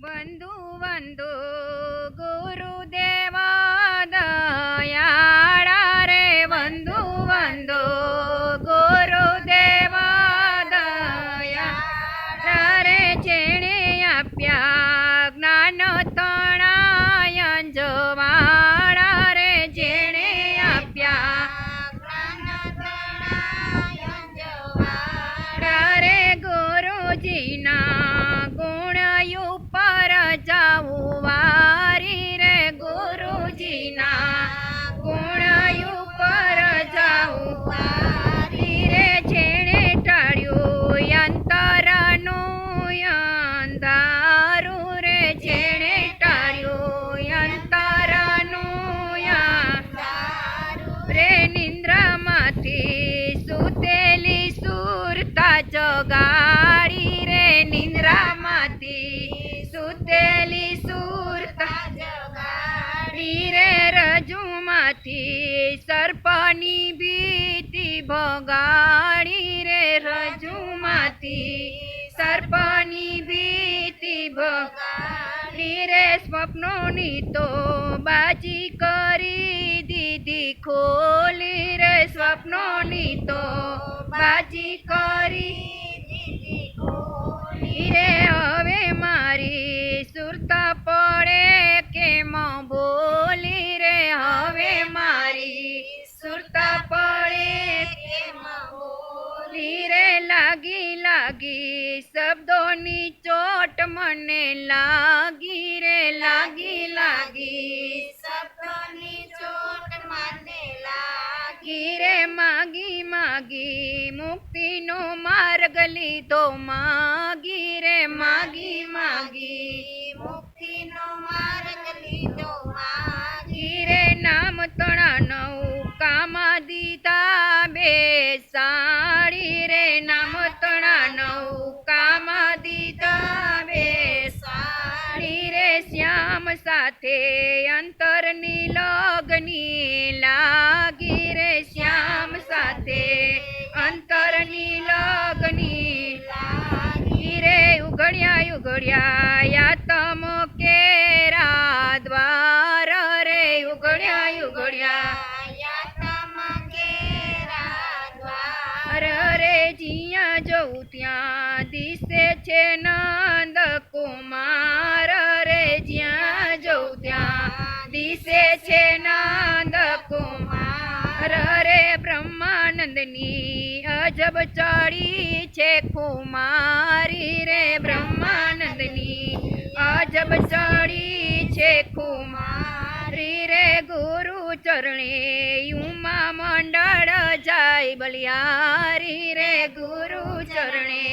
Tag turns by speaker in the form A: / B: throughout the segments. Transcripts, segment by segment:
A: वंदु वंदु गुरुदेव दयाळा रे वंदु वंदु गुरुदेव दयाळा रे जेणे आप्या ज्ञान तणाय अंजवाळा रे जेणे आप्या ज्ञान तणाय अंजवाळा रे गुरुजीना जाऊ वारी रे गुरुजीना गुणायु पर जाऊ वारी रे जेणे टाळ्यो अंतरानु अंधारू रे जेणे टाळ्यो अंतरानु अंधारू रे निंद्रामाथी सुतेली सुरता जगाडी रे निंद्रामाथी सुतेली सुरता जगाडी रे रजुमाथी सर्पनी भीती भगाडी रे रजुमाथी सर्पनी भीती भगाडी रे स्वप्नोनी तो बाजी करी दीदी खोली रे स्वप्नोनी तो बाजी करी दीदी खोली रे हवे मारी सुरता पड़े केम बोली रे हवे मारी सुरता पड़े केम बोली रे लागी लागी शब्दोनी चोट मने लागी रे लागी लागी शब्दोनी चोट मने लागी रे मागी मागी मुक्ति नो मार्ग लीधो मागी रे मागी मागी मुक्ति नो मार्ग लीधो मागी रे नाम तणा नौकामा दीधा बेसाड़ी रे नाम तणा नौकामा दीधा बेसाड़ी रे श्याम साथे अंतरनी लगनी लागी रे श्याम साथे अंतरनी लगनी लागी रे उघड्या उघड्या या तम केरा द्वार रे उघड्या उघड्या या तम केरा द्वार रे जिया जऊ त्या दिसे छे नंद कुमार रे जिया जऊ त्या दिसे छे नंद कुमार रे ब्रह्मानंदनी अजब चढ़ी छे कुमारी रे ब्रह्मानंदनी अजब चढ़ी छे कुमारी रे गुरु चरणे उमा मंडल जाय बलियारी रे गुरु चरणे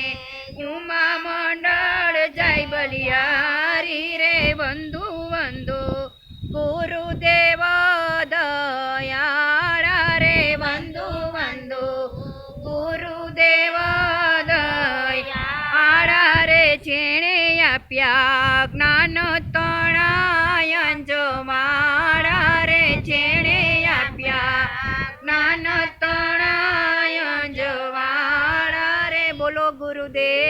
A: उमा मंडल जाय बलियारी रे वंदु वंदु गुरुदेव दयाळा रे वंदु वंदु गुरुदेव दयाळा रे जेणे आप्या ज्ञान तण